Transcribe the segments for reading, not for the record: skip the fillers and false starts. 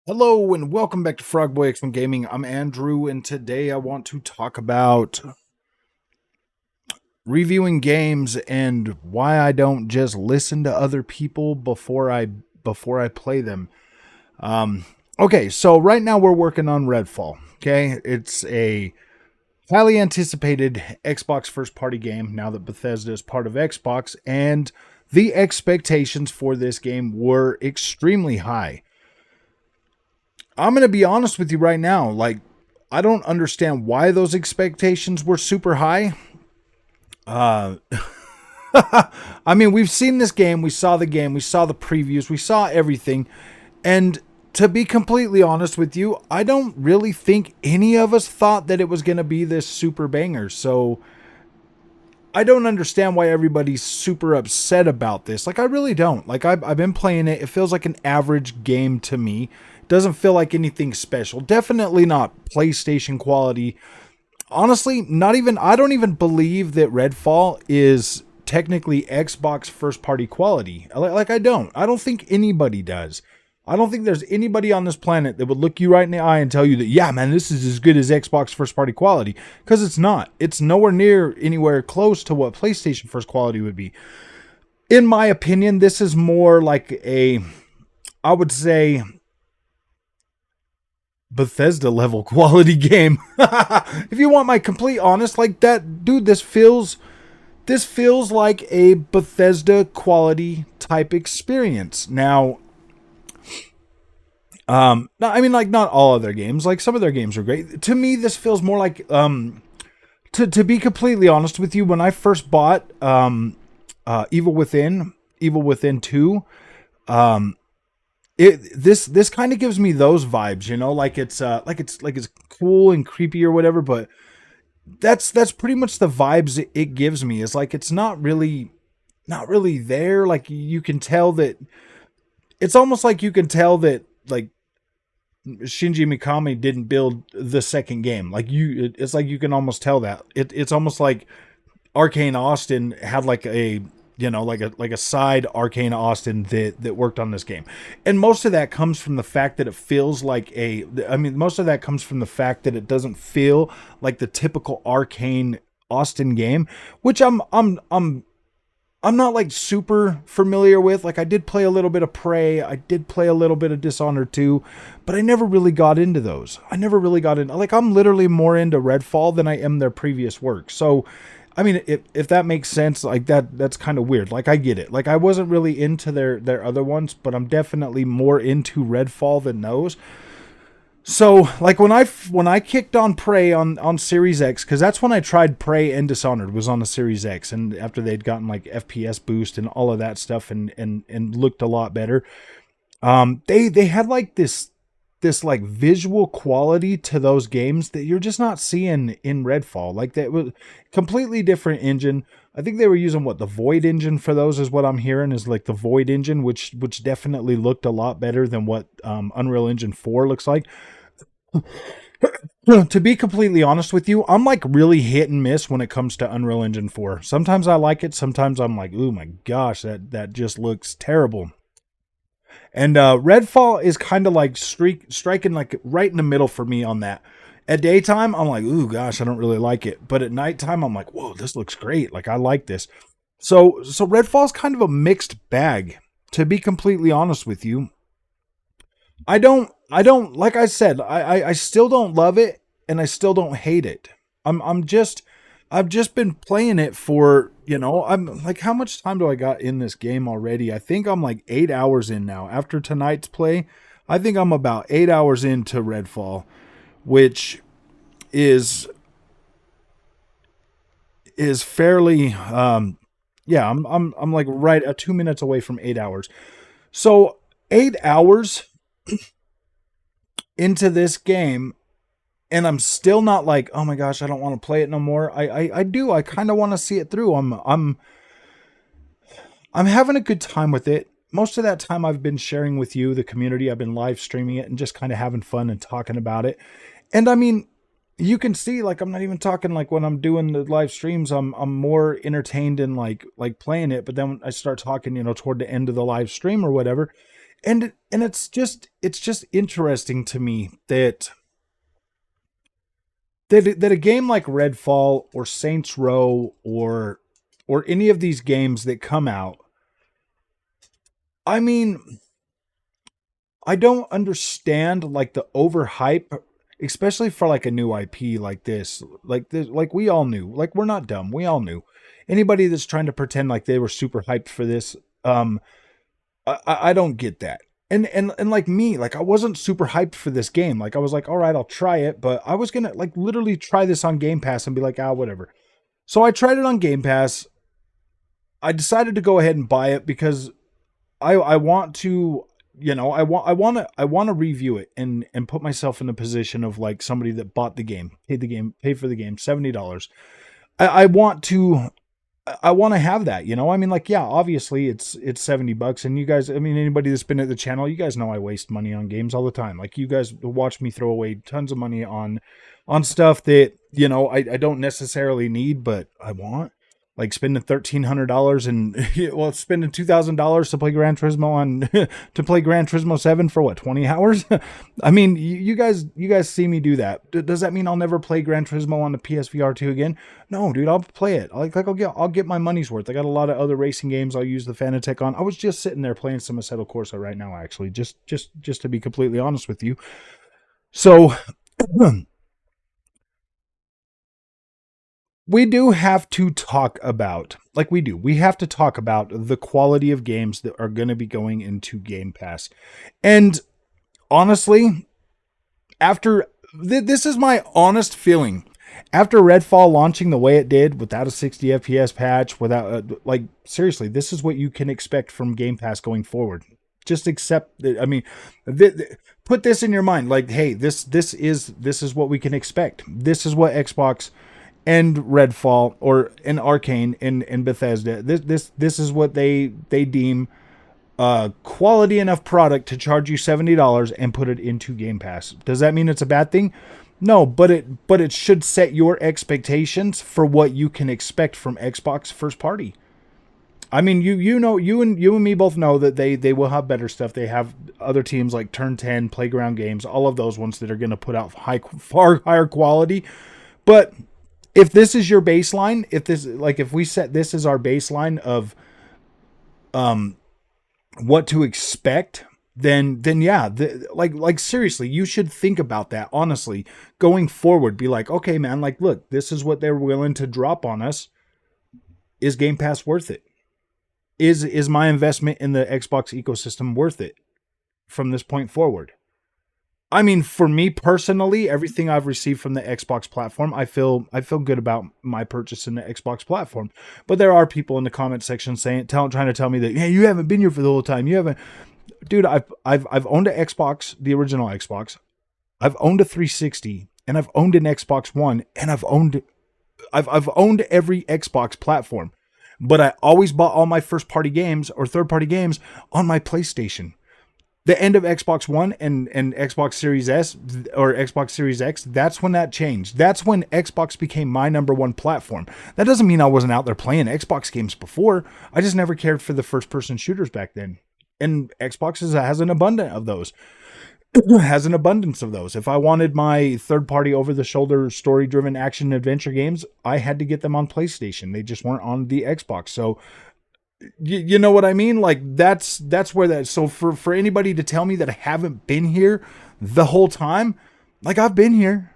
Hello and welcome back to Frogboy X1 Gaming. I'm Andrew, and today I want to talk about reviewing games and why I don't just listen to other people before I play them. Okay, so right now we're working on Redfall. Okay, it's a highly anticipated Xbox first party game now that Bethesda is part of Xbox, and the expectations for this game were extremely high. I'm going to be honest with you right now. I don't understand why those expectations were super high. Uh, I mean, we've seen this game. We saw the game. We saw the previews. We saw everything. And to be completely honest with you, I don't really think any of us thought that it was going to be this super banger. So I don't understand why everybody's super upset about this. I really don't. I've been playing it. It feels like an average game to me. Doesn't feel like anything special. Definitely not PlayStation quality. Honestly, I don't even believe that Redfall is technically Xbox first party quality. I don't think anybody does. I don't think there's anybody on this planet that would look you right in the eye and tell you that, yeah, man, this is as good as Xbox first party quality. Because it's not. It's nowhere near anywhere close to what PlayStation first quality would be. In my opinion, this is more like I would say, Bethesda level quality game. If you want my complete honest, like that, dude, this feels like a Bethesda quality type experience. Now, I mean, like, not all of their games. Like, some of their games are great. To me, this feels more like, to be completely honest with you, when I first bought Evil Within 2, this kind of gives me those vibes, you know, like it's cool and creepy or whatever, but that's pretty much the vibes it gives me. Is like it's not really there. Like you can tell that it's almost like you can tell that like Shinji Mikami didn't build the second game. It's like you can almost tell that. It's almost like Arcane Austin had like a side Arcane Austin that worked on this game. And most of that comes from the fact that it feels like most of that comes from the fact that it doesn't feel like the typical Arcane Austin game, which I'm not like super familiar with. Like I did play a little bit of Prey, I did play a little bit of Dishonored 2, but I never really got into those. Like I'm literally more into Redfall than I am their previous work. So I mean, if that makes sense, like that's kind of weird. Like I get it. Like I wasn't really into their other ones, but I'm definitely more into Redfall than those. So like when I kicked on Prey on Series X, because that's when I tried Prey and Dishonored, was on the Series X, and after they'd gotten like FPS boost and all of that stuff and looked a lot better. They had like this like visual quality to those games that you're just not seeing in Redfall. Like that was completely different engine. I think they were using the Void engine for those, is what I'm hearing, is like the Void engine, which definitely looked a lot better than what Unreal Engine 4 looks like. To be completely honest with you, I'm like really hit and miss when it comes to Unreal Engine 4. Sometimes I like it, sometimes I'm like, oh my gosh, that just looks terrible. And Redfall is kind of like striking like right in the middle for me on that. At daytime, I'm like, ooh, gosh, I don't really like it. But at nighttime, I'm like, whoa, this looks great. Like, I like this. So Redfall's kind of a mixed bag, to be completely honest with you. I don't, like I said, I still don't love it, and I still don't hate it. I've just been playing it for, I'm like, how much time do I got in this game already? I think I'm like 8 hours in now. After tonight's play, I think I'm about 8 hours into Redfall, which is fairly, yeah, I'm like right at 2 minutes away from 8 hours. So 8 hours into this game, and I'm still not like, oh my gosh, I don't want to play it no more. I do. I kind of want to see it through. I'm having a good time with it. Most of that time I've been sharing with you, the community. I've been live streaming it and just kind of having fun and talking about it. And I mean, you can see, like, I'm not even talking like when I'm doing the live streams, I'm more entertained in like playing it. But then I start talking, toward the end of the live stream or whatever, And it's just interesting to me that a game like Redfall or Saints Row or any of these games that come out, I mean, I don't understand like the overhype, especially for like a new IP like this. Like we all knew. Like we're not dumb. We all knew. Anybody that's trying to pretend like they were super hyped for this, I don't get that. And like me, like I wasn't super hyped for this game. Like I was like, all right, I'll try it, but I was gonna like literally try this on Game Pass and be like, ah, whatever. So I tried it on Game Pass. I decided to go ahead and buy it because I want to, I want to review it and put myself in a position of like somebody that bought paid for the game $70. I want to I want to have that, I mean, like, yeah, obviously it's $70 and you guys, I mean, anybody that's been at the channel, you guys know I waste money on games all the time. Like you guys watch me throw away tons of money on stuff that, I don't necessarily need, but I want. Like spending $1,300 and well, spending $2,000 to play Gran Turismo to play Gran Turismo 7 for what, 20 hours? I mean, you guys see me do that. Does that mean I'll never play Gran Turismo on the PSVR 2 again? No, dude, I'll play it. I'll get my money's worth. I got a lot of other racing games I'll use the Fanatec on. I was just sitting there playing some Assetto Corsa right now, actually, just to be completely honest with you. So we do have to talk about, like we have to talk about the quality of games that are going to be going into Game Pass. And honestly, after this is my honest feeling. After Redfall launching the way it did, without a 60 FPS patch, without like seriously, this is what you can expect from Game Pass going forward. Just accept that. I mean, put this in your mind. Like, hey, this is what we can expect. This is what Xbox and Redfall or an Arcane and Bethesda. This is what they deem quality enough product to charge you $70 and put it into Game Pass. Does that mean it's a bad thing? No, but it should set your expectations for what you can expect from Xbox first party. I mean, you and me both know that they will have better stuff. They have other teams like Turn 10, Playground Games, all of those ones that are going to put out far higher quality. But if this is your baseline, if we set this as our baseline of what to expect, then yeah, like seriously, you should think about that honestly going forward. Be like, okay, man, like look, this is what they're willing to drop on us. Is Game Pass worth it? Is my investment in the Xbox ecosystem worth it from this point forward? I mean, for me personally, everything I've received from the Xbox platform, I feel good about my purchase in the Xbox platform. But there are people in the comment section trying to tell me that, hey, you haven't been here for the whole time. You haven't, dude. I've owned an Xbox, the original Xbox. I've owned a 360, and I've owned an Xbox One, and I've owned every Xbox platform. But I always bought all my first party games or third party games on my PlayStation. The end of Xbox One and Xbox Series S or Xbox Series X, that's when that changed. That's when Xbox became my number one platform. That doesn't mean I wasn't out there playing Xbox games before. I just never cared for the first-person shooters back then. And Xbox has an abundance of those. Has an abundance of those. If I wanted my third-party over-the-shoulder story-driven action adventure games, I had to get them on PlayStation. They just weren't on the Xbox. So you know what I mean? Like that's where that. So for anybody to tell me that I haven't been here the whole time, like I've been here.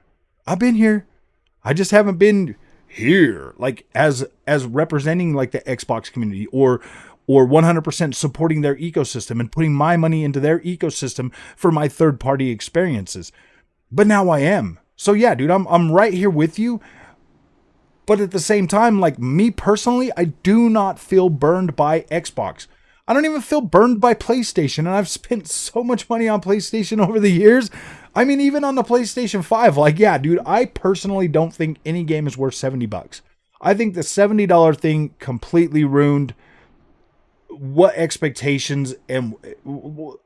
I just haven't been here, like as representing like the Xbox community or 100% supporting their ecosystem and putting my money into their ecosystem for my third party experiences. But now I am. So yeah, dude, I'm right here with you. But at the same time, like me personally, I do not feel burned by Xbox. I don't even feel burned by PlayStation. And I've spent so much money on PlayStation over the years. I mean, even on the PlayStation 5, like, yeah, dude, I personally don't think any game is worth $70. I think the $70 thing completely ruined what expectations, and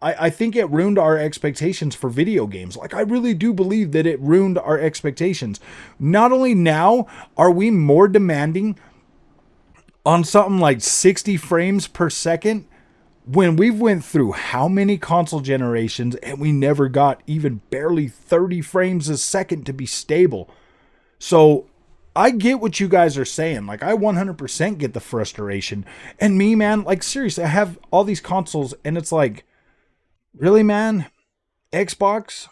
I think it ruined our expectations for video games. Like, I really do believe that it ruined our expectations. Not only now are we more demanding on something like 60 frames per second when we've went through how many console generations and we never got even barely 30 frames a second to be stable. So I get what you guys are saying. Like, I 100% get the frustration. And me, man, like, seriously, I have all these consoles and it's like, really, man? Xbox?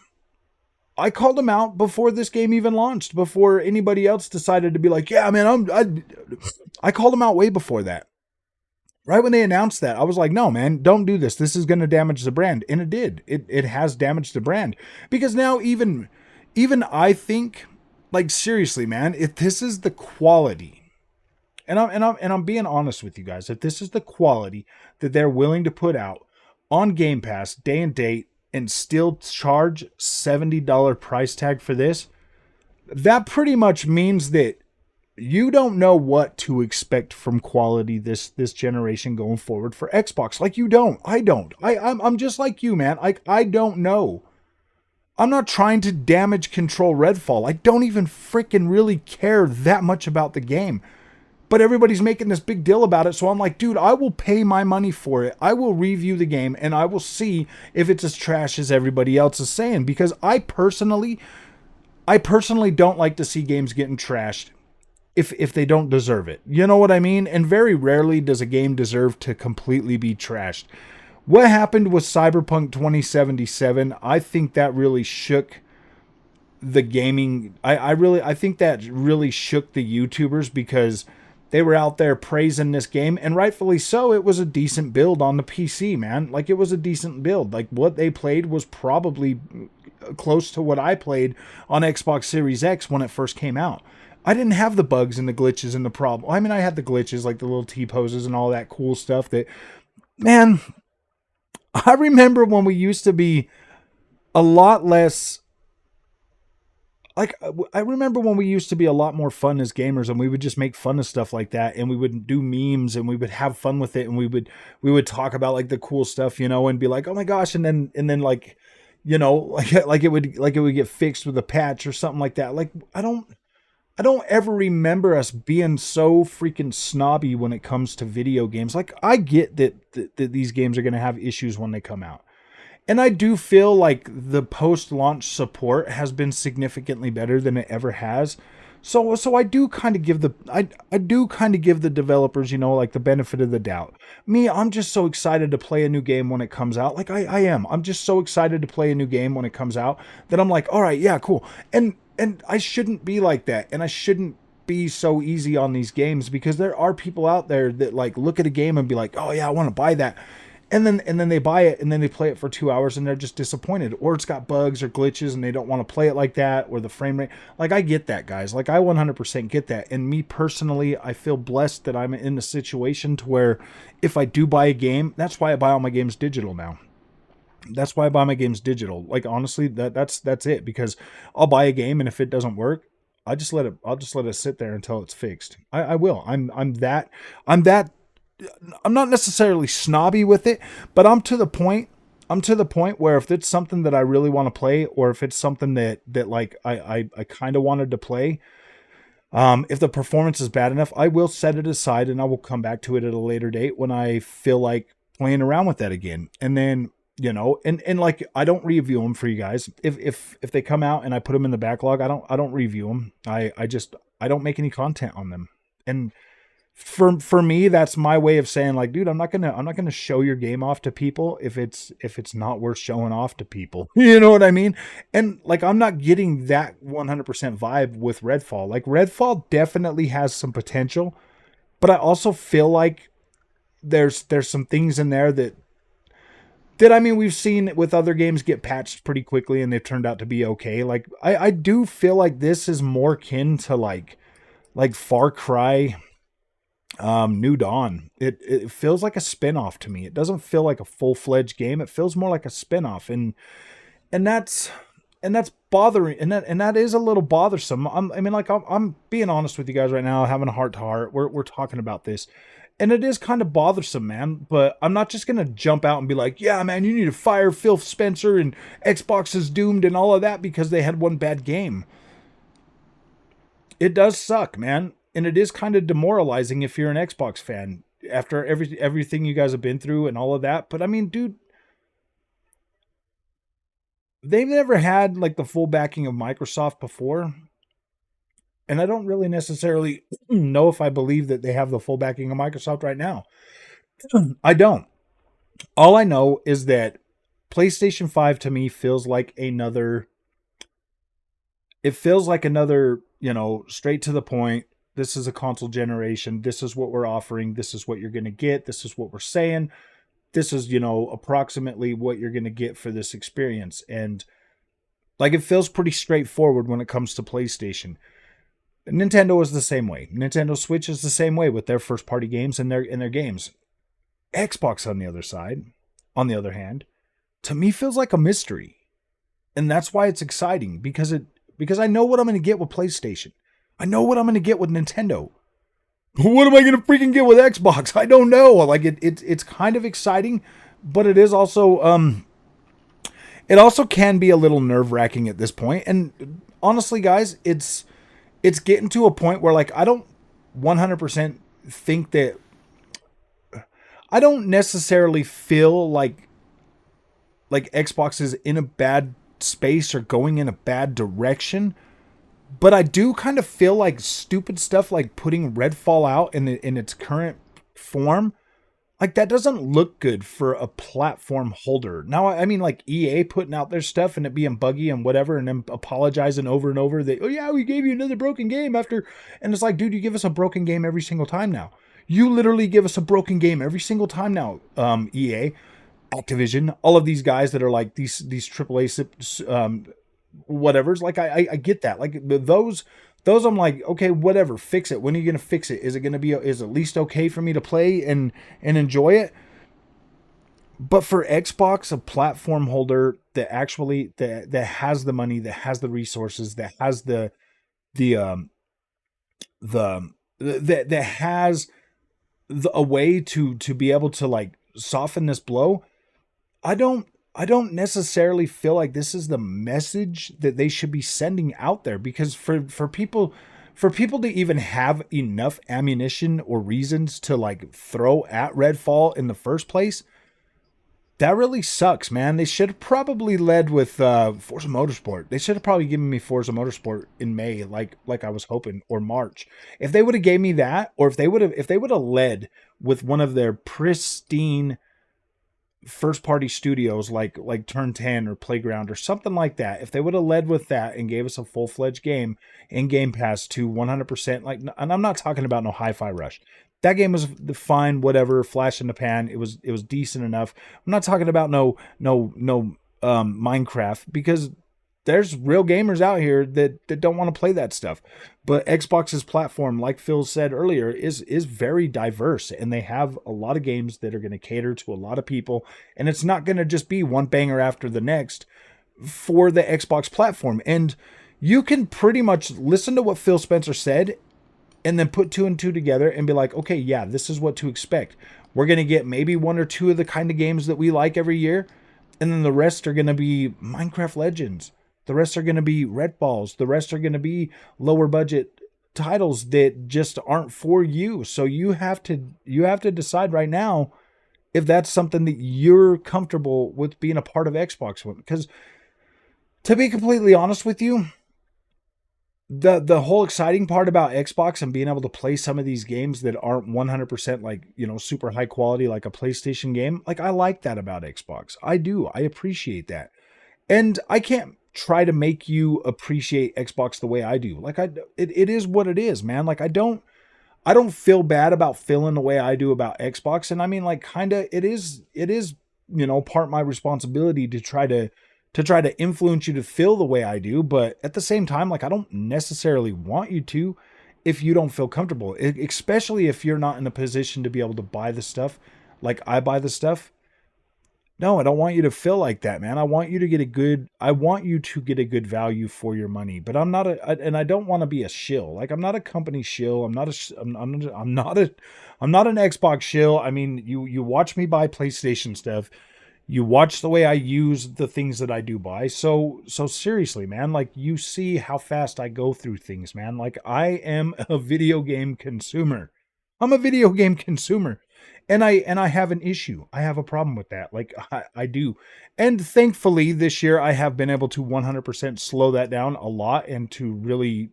I called them out before this game even launched, before anybody else decided to be like, yeah, man, I called them out way before that. Right when they announced that, I was like, no, man, don't do this. This is going to damage the brand. And it did. It has damaged the brand. Because now even I think, like, seriously, man, if this is the quality, and I'm being honest with you guys, if this is the quality that they're willing to put out on Game Pass day and date and still charge $70 price tag for this, that pretty much means that you don't know what to expect from quality this generation going forward for Xbox. Like, you don't. I don't. I'm just like you, man. I don't know. I'm not trying to damage control Redfall. I don't even freaking really care that much about the game. But everybody's making this big deal about it, so I'm like, dude, I will pay my money for it. I will review the game, and I will see if it's as trash as everybody else is saying. Because I personally don't like to see games getting trashed if they don't deserve it. You know what I mean? And very rarely does a game deserve to completely be trashed. What happened with Cyberpunk 2077, I think that really shook the gaming. I think that really shook the YouTubers, because they were out there praising this game, and rightfully so. It was a decent build on the PC, man. Like, it was a decent build. Like, what they played was probably close to what I played on Xbox Series X when it first came out. I didn't have the bugs and the glitches and the problem. I mean, I had the glitches, like the little T-poses and all that cool stuff that, man, I remember when we used to be a lot less, like, I remember when we used to be a lot more fun as gamers, and we would just make fun of stuff like that, and we would do memes, and we would have fun with it, and we would talk about, like, the cool stuff, you know, and be like, oh my gosh, and then like, you know, like it would get fixed with a patch or something like that. Like, I don't ever remember us being so freaking snobby when it comes to video games. Like, I get that these games are going to have issues when they come out. And I do feel like the post-launch support has been significantly better than it ever has. So I do kind of give the developers, you know, like, the benefit of the doubt. Me, I'm just so excited to play a new game when it comes out. Like, I am. I'm just so excited to play a new game when it comes out that I'm like, all right, yeah, cool. And I shouldn't be like that. And I shouldn't be so easy on these games, because there are people out there that, like, look at a game and be like, oh yeah, I want to buy that. And then they buy it, and then they play it for 2 hours, and they're just disappointed. Or it's got bugs or glitches, and they don't want to play it like that, or the frame rate. Like, I get that, guys. Like, I 100% get that. And me personally, I feel blessed that I'm in a situation to where if I do buy a game, that's why I buy all my games digital now. That's why I buy my games digital. Like, honestly, that's it. Because I'll buy a game, and if it doesn't work, I'll just let it sit there until it's fixed. I will. I'm that. I'm not necessarily snobby with it, but I'm to the point where if it's something that I really want to play, or if it's something that like I kind of wanted to play, if the performance is bad enough, I will set it aside and I will come back to it at a later date when I feel like playing around with that again. And then, you know, and like, I don't review them for you guys. If they come out and I put them in the backlog, I don't review them. I don't make any content on them. And for me, that's my way of saying, like, dude, I'm not gonna show your game off to people if it's not worth showing off to people. You know what I mean? And, like, I'm not getting that 100% vibe with Redfall. Like, Redfall definitely has some potential, but I also feel like there's some things in there that I mean, we've seen with other games get patched pretty quickly and they've turned out to be okay. Like, I do feel like this is more kin to like Far Cry New Dawn. It feels like a spin-off to me. It doesn't feel like a full-fledged game. It feels more like a spin-off, and that's bothering, and that is a little bothersome. I'm being honest with you guys right now, having a heart-to-heart. We're talking about this, and it is kind of bothersome, man. But I'm not just gonna jump out and be like, yeah, man, you need to fire Phil Spencer and Xbox is doomed and all of that because they had one bad game. It does suck, man. And it is kind of demoralizing if you're an Xbox fan. after everything you guys have been through and all of that. But I mean, dude, they've never had like the full backing of Microsoft before. And I don't really necessarily know if I believe that they have the full backing of Microsoft right now. I don't. All I know is that PlayStation 5 to me feels like another, it feels like another, straight to the point. This is a console generation. This is what we're offering. This is what you're going to get. This is what we're saying. This is, approximately what you're going to get for this experience. And like, it feels pretty straightforward when it comes to PlayStation. Nintendo is the same way. Nintendo Switch is the same way with their first party games and their games. Xbox on the other hand, to me feels like a mystery. And that's why it's exciting because I know what I'm going to get with PlayStation. I know what I'm going to get with Nintendo. What am I going to freaking get with Xbox? I don't know. Like it's kind of exciting, but it is also it also can be a little nerve-wracking at this point. And honestly, guys, it's getting to a point where like I don't 100% think that I don't necessarily feel like Xbox is in a bad space or going in a bad direction, but I do kind of feel like stupid stuff like putting Redfall out in its current form, like that doesn't look good for a platform holder. Now, I mean, like EA putting out their stuff and it being buggy and whatever, and then apologizing over and over that, oh yeah, we gave you another broken game after, and it's like, dude, you give us a broken game every single time now. You literally give us a broken game every single time now, EA, Activision, all of these guys that are like these AAA whatever's like I get that. Like those I'm like, okay, whatever, fix it. When are you gonna fix it? Is it gonna be is at least okay for me to play and enjoy it? But for Xbox, a platform holder that actually that has the money, that has the resources, that has the that has a way to be able to like soften this blow, I don't necessarily feel like this is the message that they should be sending out there, because for people to even have enough ammunition or reasons to like throw at Redfall in the first place, that really sucks, man. They should have probably led with Forza Motorsport. They should have probably given me Forza Motorsport in May, like I was hoping, or March. If they would have gave me that, or if they would have led with one of their pristine first party studios like Turn 10 or Playground or something like that, if they would have led with that and gave us a full-fledged game in Game Pass to 100%, like, and I'm not talking about no Hi-Fi Rush. That game was fine, whatever, flash in the pan. It was decent enough. I'm not talking about no Minecraft, because there's real gamers out here that don't want to play that stuff. But Xbox's platform, like Phil said earlier, is very diverse, and they have a lot of games that are going to cater to a lot of people, and it's not going to just be one banger after the next for the Xbox platform. And you can pretty much listen to what Phil Spencer said and then put two and two together and be like, okay, yeah, this is what to expect. We're going to get maybe one or two of the kind of games that we like every year, and then the rest are going to be Minecraft Legends. The rest are going to be Redfalls. The rest are going to be lower budget titles that just aren't for you. So you have to decide right now if that's something that you're comfortable with being a part of Xbox with. Because to be completely honest with you, the whole exciting part about Xbox and being able to play some of these games that aren't 100% like, super high quality like a PlayStation game, like I like that about Xbox. I do. I appreciate that. And I can't try to make you appreciate Xbox the way I do. Like it is what it is, man. Like I don't feel bad about feeling the way I do about Xbox. And I mean, like, kind of it is, part of my responsibility to try to influence you to feel the way I do. But at the same time, like, I don't necessarily want you to if you don't feel comfortable, especially if you're not in a position to be able to buy the stuff like I buy the stuff. No, I don't want you to feel like that, man. I want you to get a good value for your money. But and I don't want to be a shill. Like, I'm not a company shill. I'm not an Xbox shill. I mean, you watch me buy PlayStation stuff. You watch the way I use the things that I do buy. So seriously, man, like, you see how fast I go through things, man. Like, I am a video game consumer. I'm a video game consumer. And I have an issue. I have a problem with that. Like I do. And thankfully this year I have been able to 100% slow that down a lot and to really,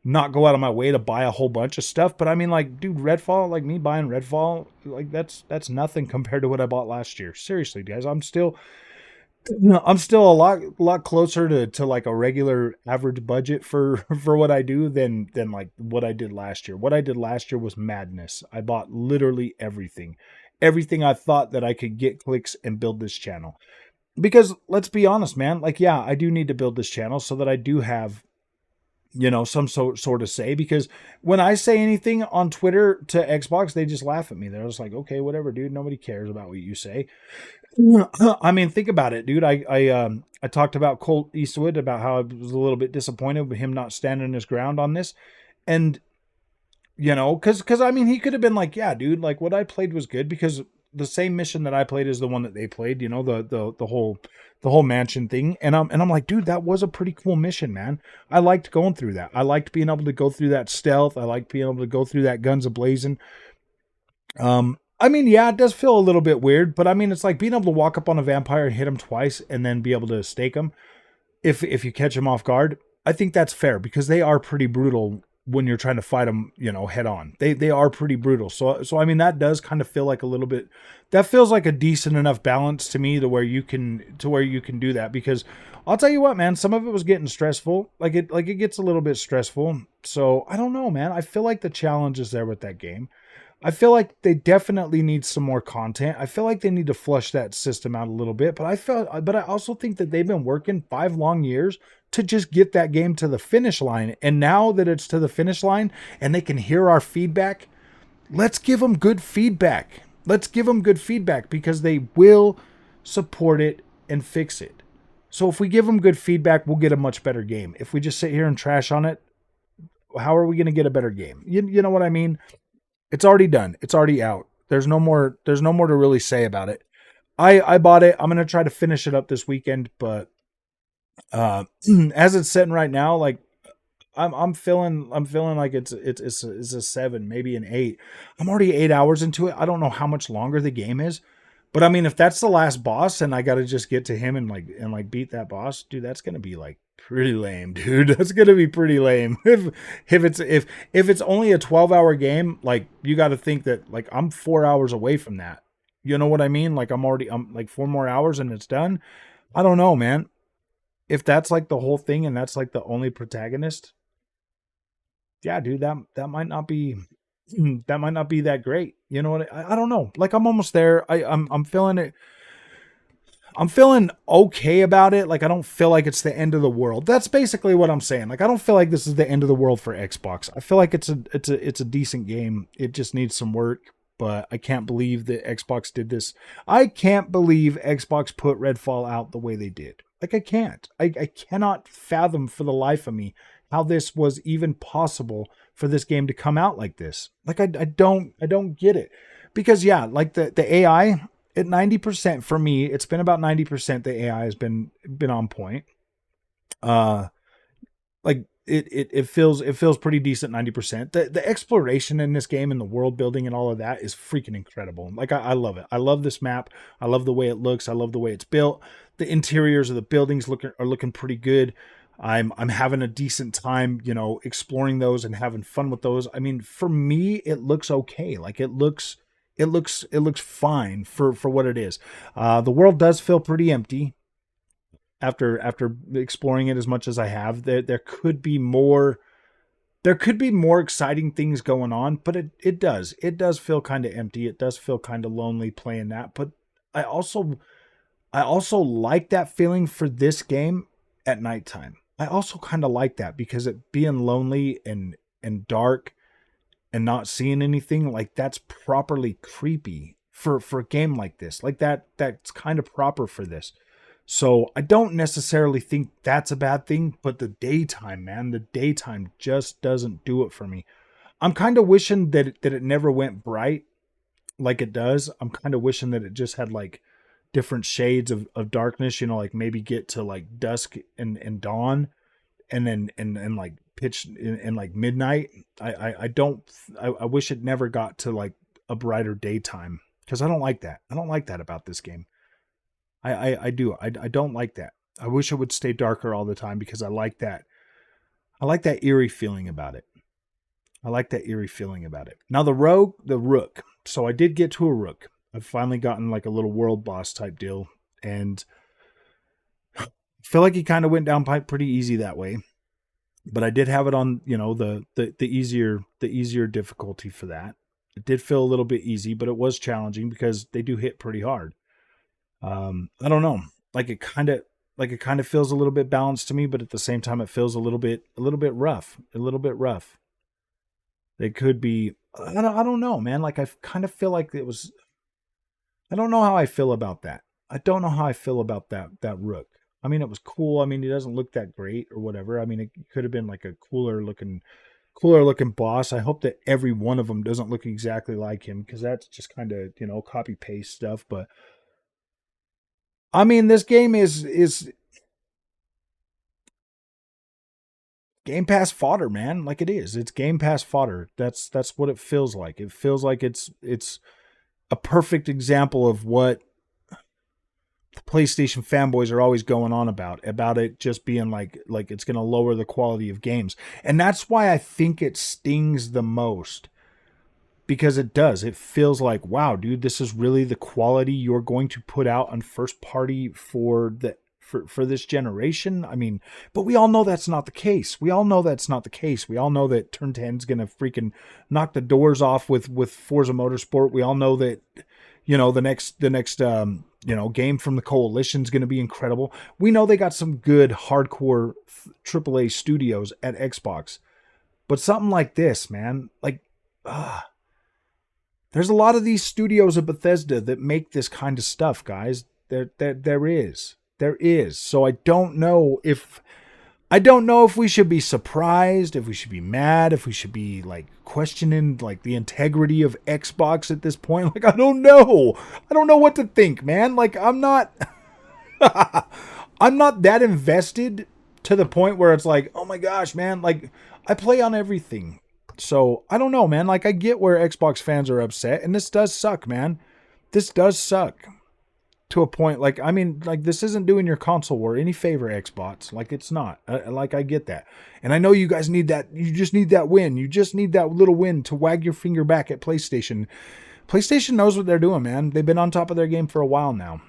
not go out of my way to buy a whole bunch of stuff. But I mean, like, dude, Redfall, like me buying Redfall, like that's nothing compared to what I bought last year. Seriously, guys, I'm still a lot closer to like a regular average budget for for what I do than like what I did last year. What I did last year was madness. I bought literally everything. Everything I thought that I could get clicks and build this channel. Because let's be honest, man, like yeah, I do need to build this channel so that I do have some sort of say, because when I say anything on Twitter to Xbox, they just laugh at me. They're just like, okay, whatever, dude. Nobody cares about what you say. I mean, think about it, dude. I talked about Colt Eastwood, about how I was a little bit disappointed with him not standing his ground on this, and because I mean, he could have been like, yeah, dude, like what I played was good, because the same mission that I played is the one that they played. The whole mansion thing, and I'm like, dude, that was a pretty cool mission, man. I liked going through that. I liked being able to go through that stealth. I liked being able to go through that guns ablazing. I mean, yeah, it does feel a little bit weird, but I mean, it's like being able to walk up on a vampire and hit him twice and then be able to stake him if you catch him off guard. I think that's fair, because they are pretty brutal when you're trying to fight them, head on. They are pretty brutal. So I mean, that does kind of feel like a little bit, that feels like a decent enough balance to me to where you can do that, because I'll tell you what, man, some of it was getting stressful. Like it gets a little bit stressful. So I don't know, man. I feel like the challenge is there with that game. I feel like they definitely need some more content. I feel like they need to flush that system out a little bit, but I also think that they've been working 5 long years to just get that game to the finish line. And now that it's to the finish line and they can hear our feedback, let's give them good feedback. Let's give them good feedback, because they will support it and fix it. So if we give them good feedback, we'll get a much better game. If we just sit here and trash on it, how are we going to get a better game? You know what I mean? It's already done. It's already out. There's no more to really say about it. I bought it. I'm going to try to finish it up this weekend, but as it's sitting right now, like I'm feeling like it's a 7, maybe an 8. I'm already 8 hours into it. I don't know how much longer the game is, but I mean, if that's the last boss and I got to just get to him and like beat that boss, dude, that's going to be like pretty lame, dude. That's going to be pretty lame. If it's only a 12-hour game, like you got to think that like I'm 4 hours away from that. You know what I mean? Like I'm like 4 more hours and it's done. I don't know, man. If that's like the whole thing and that's like the only protagonist, yeah, dude, that might not be that might not be that great. You know what? I don't know. Like I'm almost there. I'm feeling it. I'm feeling okay about it. Like I don't feel like it's the end of the world. That's basically what I'm saying. Like I don't feel like this is the end of the world for Xbox. I feel like it's a decent game. It just needs some work. But I can't believe that Xbox did this. I can't believe Xbox put Redfall out the way they did. Like I can't. I cannot fathom for the life of me how this was even possible for this game to come out like this. Like I don't get it. Because yeah, like the AI at 90% for me, it's been about 90%. The AI has been on point. Like it feels pretty decent 90%. The exploration in this game and the world building and all of that is freaking incredible. Like I love it. I love this map. I love the way it looks. I love the way it's built. The interiors of the buildings are looking pretty good. I'm having a decent time, exploring those and having fun with those. I mean, for me, it looks okay. Like it looks fine for what it is. The world does feel pretty empty after exploring it as much as I have. There could be more. There could be more exciting things going on, but it does feel kind of empty. It does feel kind of lonely playing that. But I also like that feeling for this game at nighttime. I also kind of like that, because it being lonely and dark and not seeing anything, like that's properly creepy for a game like this. Like that's kind of proper for this. So I don't necessarily think that's a bad thing, but the daytime, man, the daytime just doesn't do it for me. I'm kind of wishing that it never went bright like it does. I'm kind of wishing that it just had like different shades of darkness, like maybe get to like dusk and dawn, and then and like pitch and like midnight. I wish it never got to like a brighter daytime, because I don't like that. I don't like that about this game. I do. I don't like that. I wish it would stay darker all the time because I like that. I like that eerie feeling about it. I like that eerie feeling about it. Now the rook. So I did get to a rook. I've finally gotten like a little world boss type deal, and I feel like he kind of went down pipe pretty easy that way. But I did have it on, the easier difficulty for that. It did feel a little bit easy, but it was challenging because they do hit pretty hard. I don't know. It kind of feels a little bit balanced to me, but at the same time, it feels a little bit rough. A little bit rough. It could be. I don't know, man. Like I kind of feel like it was. I don't know how I feel about that. I don't know how I feel about that rook. I mean, it was cool. I mean, he doesn't look that great or whatever. I mean, it could have been like a cooler looking boss. I hope that every one of them doesn't look exactly like him, because that's just kind of, copy paste stuff. But I mean, this game is Game Pass fodder, man. Like it is. It's Game Pass fodder. That's what it feels like. It feels like it's a perfect example of what the PlayStation fanboys are always going on about it just being like it's going to lower the quality of games. And that's why I think it stings the most, because it does. It feels like, wow, dude, this is really the quality you're going to put out on first party for this generation. I mean, but we all know that's not the case. We all know that's not the case. We all know that Turn 10 is going to freaking knock the doors off with Forza Motorsport. We all know that, the next game from the Coalition is going to be incredible. We know they got some good hardcore AAA studios at Xbox, but something like this, man, there's a lot of these studios at Bethesda that make this kind of stuff, guys. There is. So I don't know if we should be surprised, if we should be mad, if we should be like questioning like the integrity of Xbox at this point. Like, I don't know. I don't know what to think, man. Like, I'm not I'm not that invested to the point where it's like, oh my gosh, man, like I play on everything. So I don't know, man. Like, I get where Xbox fans are upset, and this does suck, man. This does suck. To a point, like, I mean, like, this isn't doing your console war any favor, Xbox. Like, it's not. I get that. And I know you guys need that. You just need that win. You just need that little win to wag your finger back at PlayStation. PlayStation knows what they're doing, man. They've been on top of their game for a while now.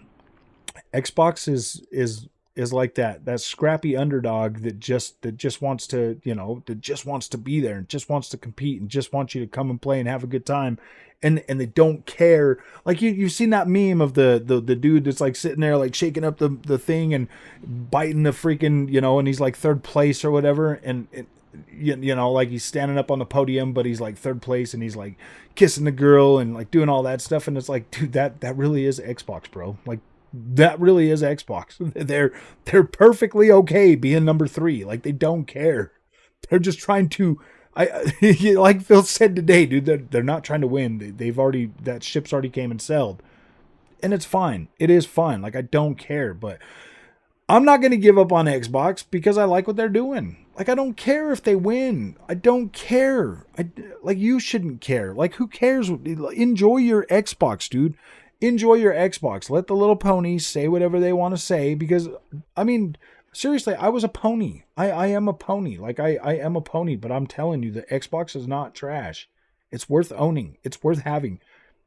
Xbox is like that scrappy underdog that just wants to, that just wants to be there and just wants to compete and just wants you to come and play and have a good time. And they don't care. Like you've seen that meme of the dude that's like sitting there like shaking up the thing and biting the freaking, and he's like third place or whatever, and like he's standing up on the podium but he's like third place and he's like kissing the girl and like doing all that stuff, and it's like, dude, that really is Xbox, bro. Like, that really is Xbox. They're perfectly okay being number 3. Like, they don't care. They're just trying to, like Phil said today, dude, they're not trying to win. That ship's already came and sailed. And it's fine. It is fine. Like, I don't care, but I'm not going to give up on Xbox because I like what they're doing. Like, I don't care if they win. I don't care. Like, you shouldn't care. Like, who cares? Enjoy your Xbox, dude. Enjoy your Xbox. Let the little ponies say whatever they want to say, because, I mean, seriously, I was a pony. I am a pony. Like, I am a pony, but I'm telling you, the Xbox is not trash. It's worth owning. It's worth having.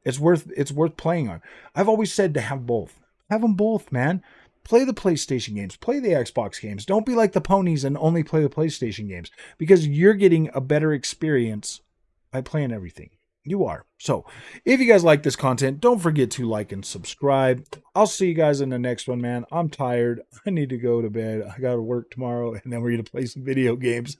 It's worth playing on. I've always said to have both. Have them both, man. Play the PlayStation games. Play the Xbox games. Don't be like the ponies and only play the PlayStation games, because you're getting a better experience by playing everything. You are. So if you guys like this content, don't forget to like and subscribe. I'll see you guys in the next one, man. I'm tired. I need to go to bed. I got to work tomorrow, and then we're going to play some video games.